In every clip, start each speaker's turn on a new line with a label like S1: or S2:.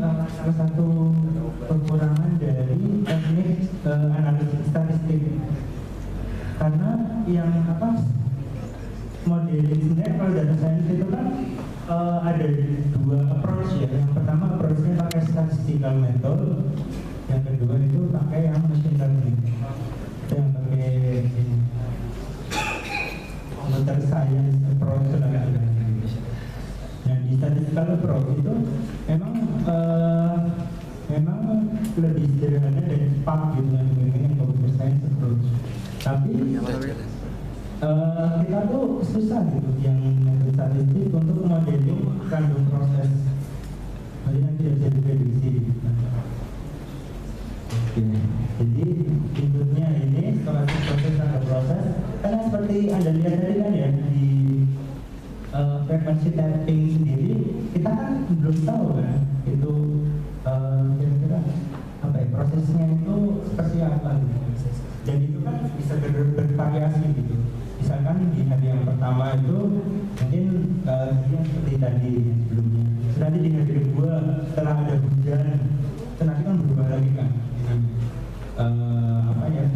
S1: salah satu kekurangan dari teknik analisis statistik, karena yang modeling sebenarnya kalau data science itu kan ada dua approach ya. Yang pertama approachnya pakai statistical method, yang kedua itu pakai yang machine learning, itu yang pakai computer science approach. Nah, di statistical approach itu memang lebih sederhana dan cepat gitu dengan computer science approach. Tapi kita tuh susah gitu yang metode statistik untuk modeling random proses, jadi yang tidak bisa diprediksi. Jadi inputnya ini stochastic proses random proses, karena seperti Anda lihat tadi kan ya di frekuensi tapping sendiri, kita kan belum tahu kan itu kira-kira apa ya prosesnya itu seperti apa gitu. Dan itu kan bisa bervariasi gitu. Misalkan di hari yang pertama itu mungkin dia seperti tadi yang sebelumnya. Nanti di hari kedua setelah ada hujan, itu nanti kan berubah lagi kan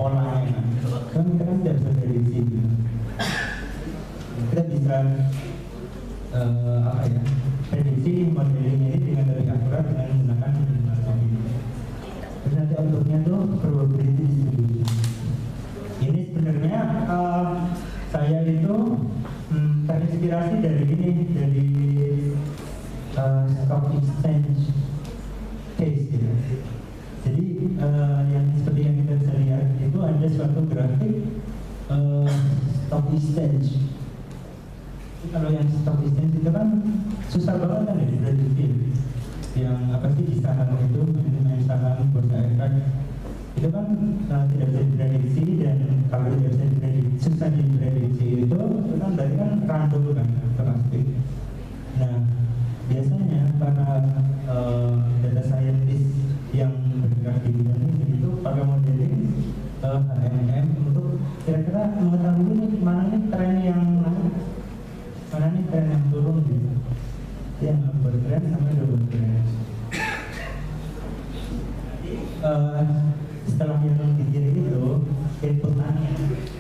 S1: polanya kan. Kan kita kan tidak bisa prediksi gitu. Kita bisa prediksi modeling ini dengan lebih akurat dengan menggunakan machine learning. Terus nanti outputnya tuh probability distribution. Ini sebenarnya saya itu terinspirasi dari stock exchange case gitu. Jadi yang seperti yang kita bisa lihat itu ada suatu grafik stock exchange. Kalau yang stock exchange itu kan susah banget kan ya diprediksi. Yang apa sih di saham itu, main saham, bursa efek itu kan tidak bisa diprediksi, dan kalau tidak bisa diprediksi, susah diprediksi itu kan berarti kan random kan, pasti. Nah, biasanya para data scientist yang bergerak di bidang ini itu pakai modeling HMM untuk kira-kira mengetahui nih mana nih tren yang naik, mana nih tren yang turun gitu, yang bertren sama double trend. Setelah yang dikira itu inputannya,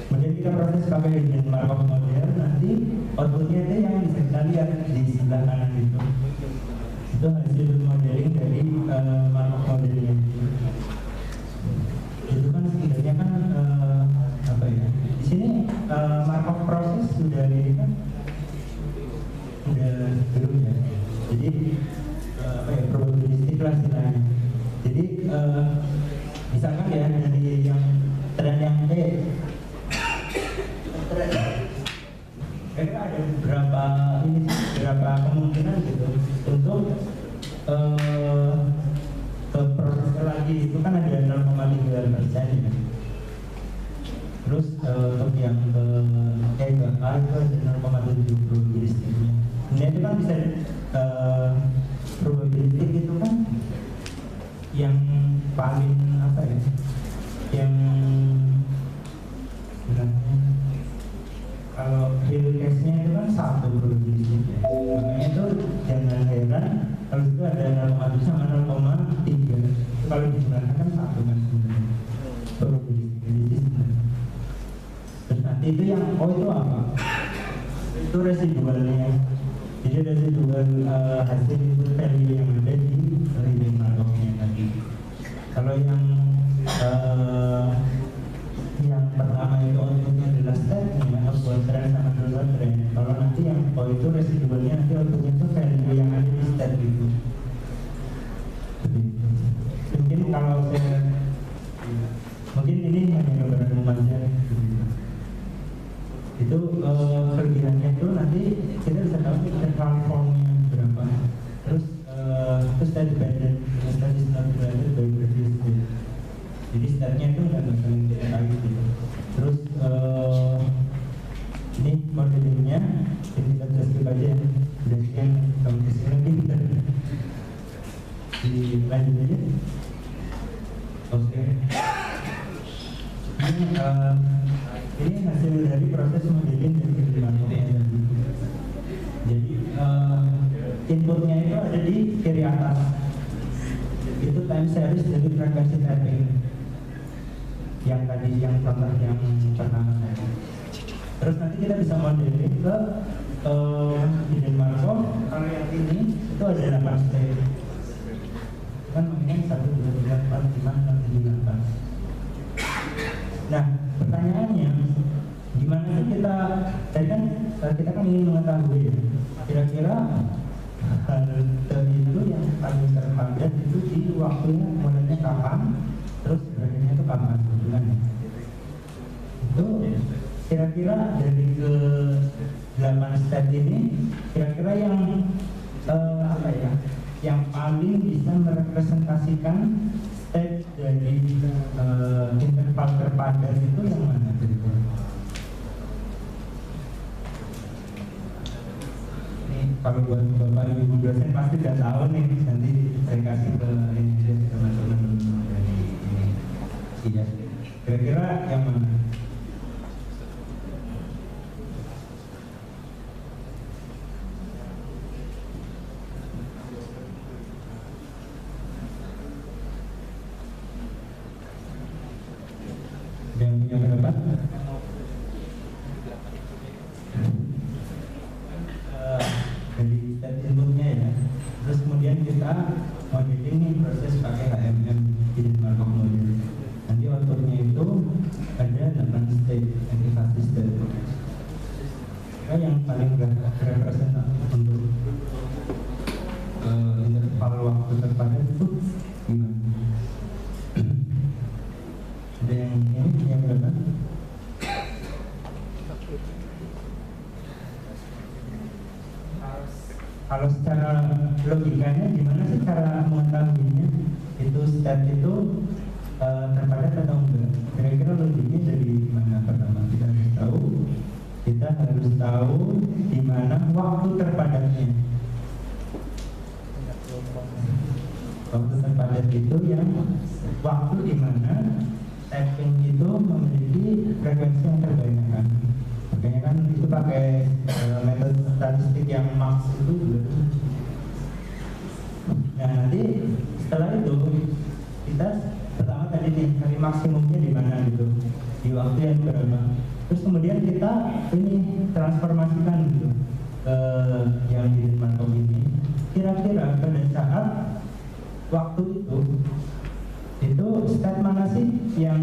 S1: kemudian kita proses pakai Hidden Markov model, nanti outputnya itu yang bisa kita lihat di sebelah kanan itu hasil modeling dari Markov modelnya. Itu kan setidaknya kan di sini Markov proses sudah ini kan udah belum ya, jadi probabilistik lah istilahnya. Jadi misalkan ya dari yang tren yang ada berapa kemungkinan gitu untuk ke prosesnya lagi itu kan ada 0,3% ya. Terus untuk yang ke itu ada 0,7 probabilistiknya. Ini itu kan bisa probabilistik itu kan yang paling yang kalau real case-nya itu kan 1 probabilistiknya. Makanya itu jangan heran kalau itu ada 0,7 sama 0,3. Kalau digunakan kan 1 kan sebenarnya probabilistik. Terus nanti itu yang itu apa? Itu residualnya. Jadi residual hasil input value yang ada di Hidden Markov-nya tadi. Kalau yang pertama itu outputnya adalah stepnya, output trend sama double trend. Kalau nanti yang itu residualnya, nanti outputnya itu value yang ada di step itu. Mungkin kalau mungkin ini hanya gambaran umum aja. Itu kelebihannya itu nanti kita bisa tahu kita transformnya berapa. Terus tadi dependent, tadi not divided by previous state. Jadi stepnya itu nggak saling terkait gitu. Terus ini modelingnya kita bisa skip aja ya. Udah sekian kamu kesini lagi kita dilanjut aja. Oke. Ini hasil dari proses modeling dari Hidden Markov tadi. Jadi inputnya itu ada di kiri atas. itu time series dari frekuensi tapping yang tadi, yang contoh yang pertama saya. Terus nanti kita bisa modeling ke hidden Markov. Kalau yang ini itu ada 8 state, kan makanya 1, 2, 3, 4, 5, 6, 7, 8. Nah, pertanyaannya gimana sih kita, tadi kan kita kan ingin mengetahui ya, kira-kira halte itu yang paling terpadat itu di waktunya mulainya kapan, terus berakhirnya itu kapan, bulan ya? Itu kira-kira dari ke 8 step ini, kira-kira yang apa ya, yang paling bisa merepresentasikan step dari interval terpadat itu yang mana kira-kira? Kalau buat Bapak Ibu dosen pasti udah tahu nih, nanti saya kasih ke ini teman-teman dari ini. Iya. Kira-kira yang mana? Yang punya pendapat? Dari step inputnya ya, terus kemudian kita modeling nih proses pakai HMM hidden Markov model. Nanti outputnya itu ada 8 state, aktivasi state. Yang paling representatif untuk interval waktu terpadat itu gimana? Ada yang ini yang berapa? Kalau secara logikanya gimana sih cara mengetahuinya itu step itu terpadat atau enggak? Kira-kira logiknya dari mana? Pertama kita harus tahu di mana waktu terpadatnya. Waktu terpadat itu yang waktu di mana tapping itu memiliki frekuensi yang terbanyak. Makanya kan itu pakai metode statistik yang max itu. Nah nanti setelah itu kita pertama tadi nih cari maksimumnya di mana gitu, di waktu yang berapa. Terus kemudian kita ini transformasikan gitu ke yang hidden Markov ini. Kira-kira pada saat waktu itu state mana sih yang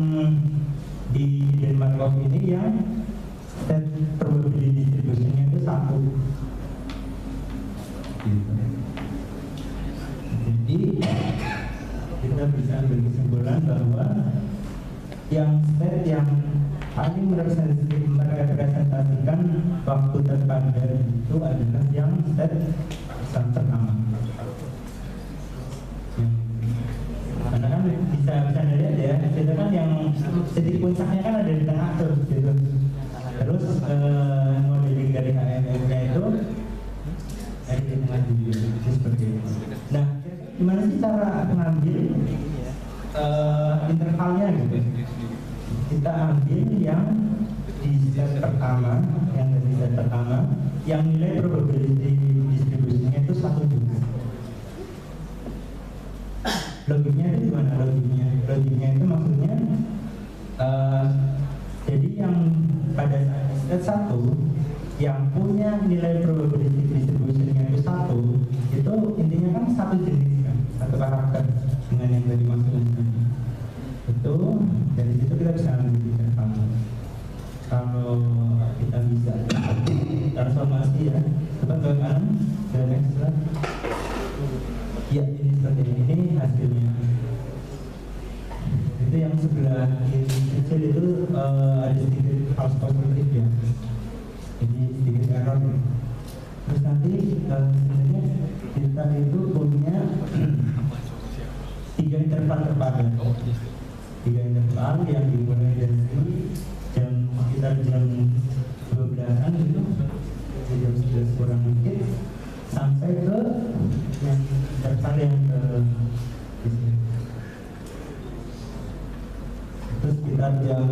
S1: di hidden Markov ini yang state probability distribution-nya itu 1 gitu. Jadi kita bisa ambil kesimpulan bahwa yang state yang paling merepresentasikan waktu terpadat itu adalah yang state pertama. Karena kan bisa dilihat ya, itu kan yang titik puncaknya kan ada di tengah tuh gitu. Terus modeling dari HMM-nya itu dari tengah juga seperti itu. Nah, gimana sih cara mengambil intervalnya gitu? Kita ambil yang di step pertama, yang dari step pertama, yang nilai probability distribusinya itu 1 juga. Logiknya itu gimana? Logiknya itu maksudnya jadi yang pada step 1 yang punya nilai probability distribution-nya itu 1, itu intinya kan satu jenis kan, satu karakter dengan yang tadi maksudnya. Itu dari situ kita bisa ambil interval. Kalau kita bisa transformasi ya, coba ke kanan, ke next slide. Ya, ini seperti ini hasilnya. Itu yang sebelah kiri kecil itu ada sedikit false positive ya. Jadi sedikit error. Terus nanti sebenarnya kita itu punya 3 interval terpadat. 3 interval yang dimulai dari sekitar jam 12-an itu, jam 11 kurang dikit, sampai ke yang interval yang ke sini. Terus sekitar jam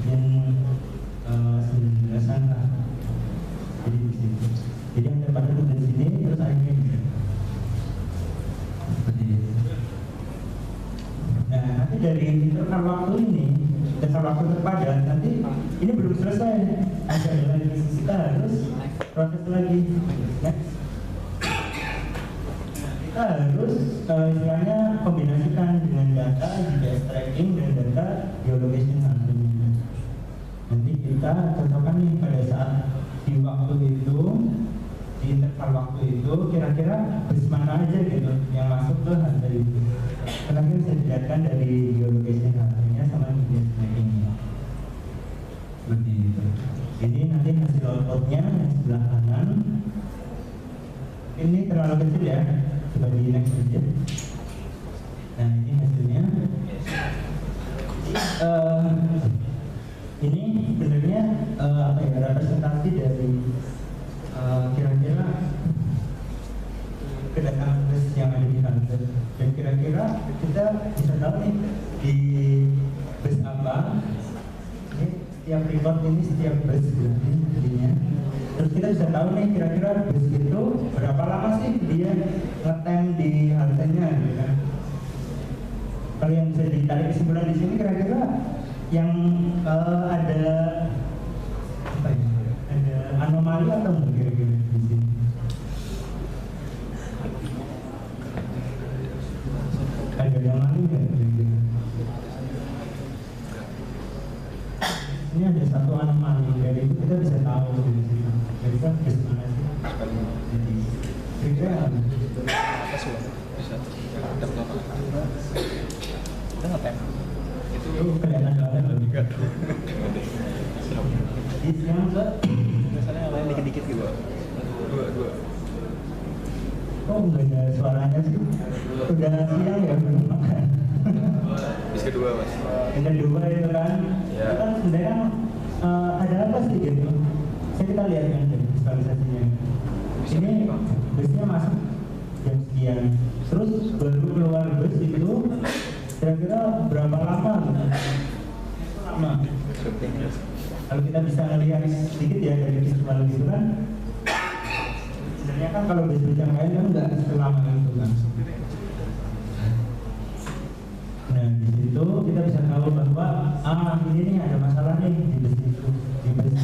S1: 19-an lah. Jadi di sini. Jadi yang terpadat dari sini terus akhirnya seperti itu. interval waktu ini, interval waktu terpadat, nanti ini belum selesai, ada lagi, kita harus proses lagi. Next. Kita harus istilahnya kombinasikan dengan data GPS tracking dan data geolocation hunting. Nanti kita cocokkan nih pada saat di waktu itu, di interval waktu itu kira-kira bus mana aja gitu yang masuk ke halte itu. Karena kita bisa dilihatkan dari geolocation huntingnya sama GPS trackingnya. Seperti itu. Ini nanti hasil outputnya yang sebelah kanan. Ini terlalu kecil ya. Coba di next aja. Nah ini hasilnya. Ini sebenarnya apa ya, representasi dari kira-kira kedatangan bus yang ada di halte. Dan kira-kira kita bisa tahu nih di bus apa. Ini setiap report ini setiap bus berarti jadinya. Terus kita bisa tahu nih kira-kira bus itu berapa lama sih dia ngetem di haltenya gitu kan. Kalau yang bisa ditarik kesimpulan di sini kira-kira yang ada apa ya? Ada anomali atau enggak kira-kira di sini? Ada anomali enggak kira-kira? Ini ada satu anomali, dari itu kita bisa tahu di sini. Jadi kan bus mana sih? Jadi kira-kira
S2: apa sih? Bisa kita ngetem
S1: itu kelihatan banget loh. Di sekarang
S2: misalnya yang lain dikit-dikit gitu. Dua.
S1: Oh enggak ada suaranya sih. Udah siang ya belum makan.
S2: Bis kedua mas.
S1: Yang kedua itu kan,
S2: Ya.
S1: itu kan sebenarnya ada apa sih gitu? Saya kita lihat kan dari visualisasinya. Ini busnya masuk jam sekian, terus baru keluar bus itu kira-kira berapa lama gitu? Lama. Kalau kita bisa ngelihat sedikit ya dari visual gitu kan, sebenarnya kan kalau bus yang lain kan nggak selama itu kan. Nah di situ kita bisa tahu bahwa ini nih ada masalah nih di bus itu, di bus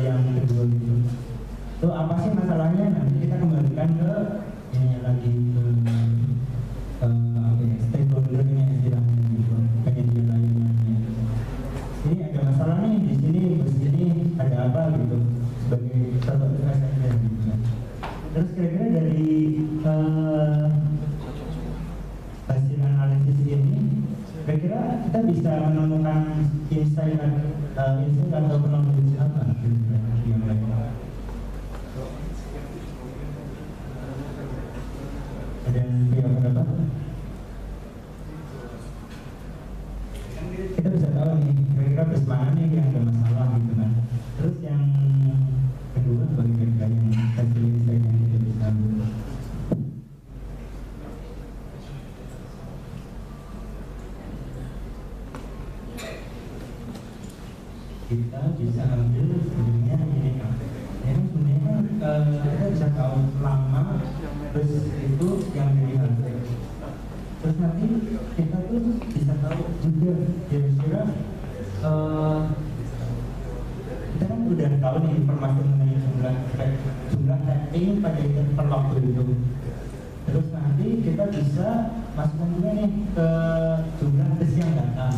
S1: yang kedua itu. Itu apa sih masalahnya? Nanti kita kembalikan ke ini lagi ke apa ya, stakeholder-nya istilahnya gitu, penyedia layanannya. Ini ada masalah nih di sini, bus ini ada apa gitu sebagai salah satu asesmen gitu kan. Terus kira-kira dari hasil analisis ini, kira-kira kita bisa menemukan insight atau knowledge apa yang lain? Ada yang punya pendapat? Kita bisa tahu nih kira-kira bus mana nih yang ada masalah gitu kan. Terus yang kedua bagaimana yang hasil insight yang kita bisa ambil? Kita bisa ambil sebenarnya ini kan. Ini sebenarnya kita bisa tahu lama bus itu yang dari halte. Terus nanti kita tuh bisa tahu juga kira-kira kita kan udah tahu nih informasi mengenai jumlah tracking pada interval waktu itu. Terus nanti kita bisa masukkan juga nih ke jumlah bus yang datang.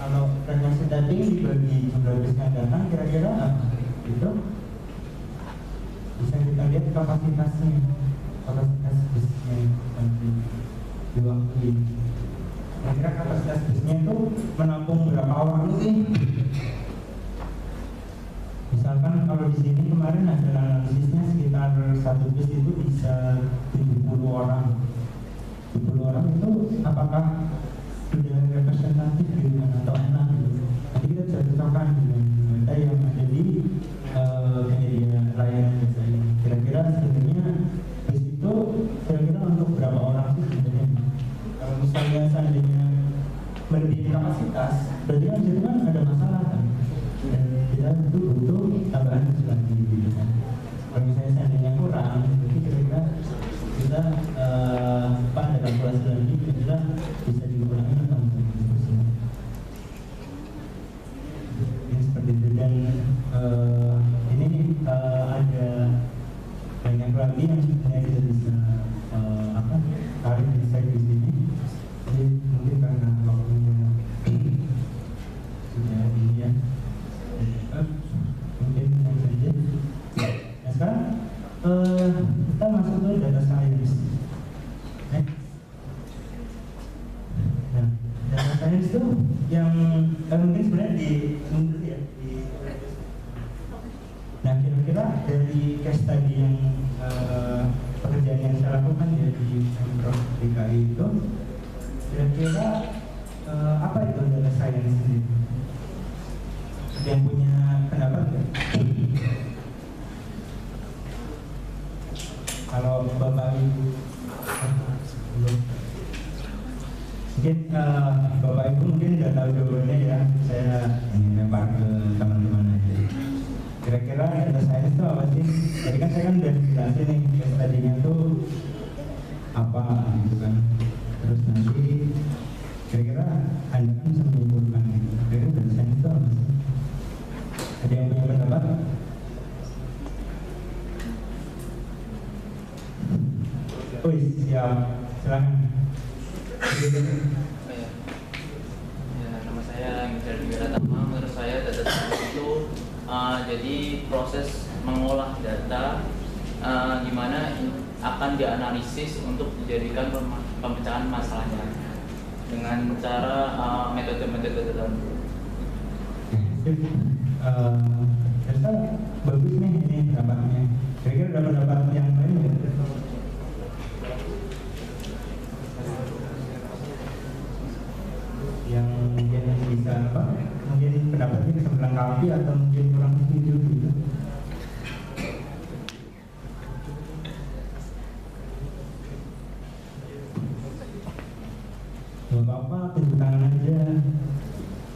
S1: Kalau frekuensi tracking dibagi jumlah bus yang datang kira-kira apa? Gitu. Bisa kita lihat kapasitas busnya nanti di waktu ini. Kira-kira kapasitas busnya itu menampung berapa orang sih? Misalkan kalau di sini kemarin hasil analisisnya sekitar satu bus itu bisa 70 orang. 70 orang itu apakah sudah representatif gitu kan atau enak gitu? Nanti kita bisa cocokkan dengan data yang ada di penyedia layanan jasa ini. Kira-kira sebenarnya bus itu kira-kira untuk berapa orang sih sebenarnya? Kalau misalnya seandainya melebihi kapasitas, berarti kan itu kan ada masalah kan? Dan kita tentu butuh tambahan bus lagi gitu kan. Kalau misalnya seandainya kurang, berarti kira-kira kita ada kalkulasi lagi kira-kira bisa dikurangi atau enggak? lagi yang sebenarnya kita bisa tarik insight di sini. Jadi mungkin karena waktunya sudah ini ya, mungkin yang saja. Nah sekarang kita masuk ke data science. Nah, data science itu yang mungkin sebenarnya di mundur ya. Nah kira-kira dari case tadi yang pekerjaan yang saya lakukan ya di Pemprov DKI itu, kira-kira apa itu data science sendiri? Ada yang punya pendapat nggak? Kalau Bapak Ibu belum, mungkin Bapak Ibu mungkin udah tahu jawabannya ya. Saya ini lempar ke teman-teman aja. Kira-kira data science itu apa sih? Jadi kan saya kan udah jelasin nih case tadinya tuh apa gitu kan. Terus nanti kira-kira Anda kan bisa menyimpulkan gitu. Kira-kira data science itu apa sih? Ada yang punya pendapat? Oh siap, silakan.
S3: Ya, nama saya Mitra Wiratama. Menurut saya data science itu jadi proses mengolah data di mana akan dianalisis untuk dijadikan pemecahan masalahnya dengan cara metode-metode tertentu.
S1: Ternyata bagus nih ini pendapatnya. Kira-kira ada pendapat yang lain ya? Yang mungkin bisa apa? Mungkin pendapatnya bisa melengkapi atau mungkin kurang setuju gitu. Gak apa-apa, tunjuk tangan aja.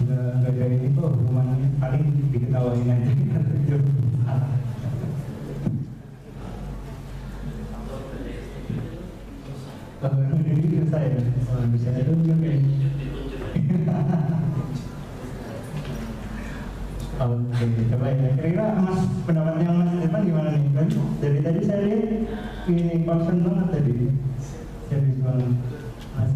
S1: Nggak ada ini kok, hukumannya paling diketawain aja. Kalau ini bisa ya, bisa itu kayak. Oke, coba ya. Kira-kira Mas pendapatnya Mas Depan gimana nih kan? Dari tadi saya lihat ini concern banget tadi. Serius banget. Mas.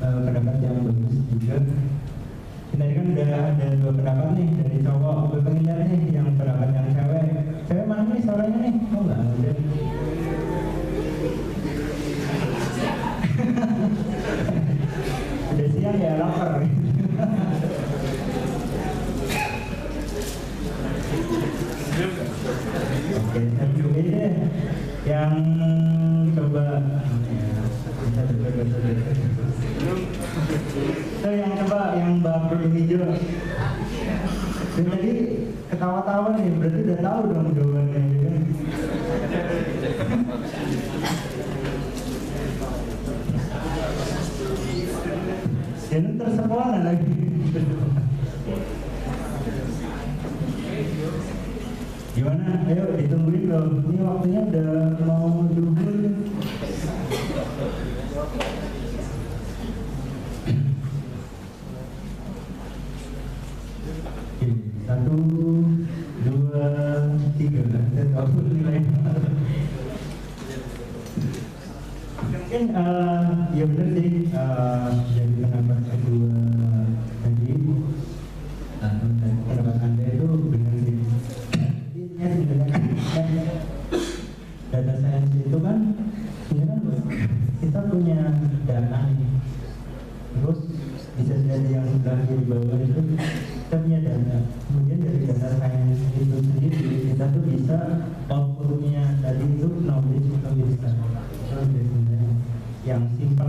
S1: Pendapat yang bagus juga. Tadi kan udah ada dua pendapat nih dari cowok ke pengincar nih, yang pendapat yang cewek. Cewek mana nih suaranya nih? Oh enggak ada. Udah siang ya, lapar. Oke, ini deh yang coba yang coba yang baru hijau. Dan tadi ketawa-tawa nih, berarti udah tahu dong jawabannya gitu. Jadi tersekolah lagi. Gimana? Ayo ditungguin loh. Ini waktunya udah mau duhur. Satu, dua, tiga. Saya tahu nilainya. Mungkin ya benar sih. Jadi pendapat kedua tadi, pendapat Anda itu benar sih. Intinya sebenarnya data science itu kan sebenarnya kita punya data nih. Terus bisa jadi yang sebelah kiri bawah itu kita punya data. Kemudian dari data science itu sendiri kita tuh bisa outputnya tadi itu knowledge atau bisa. Itu sebenarnya yang simpel.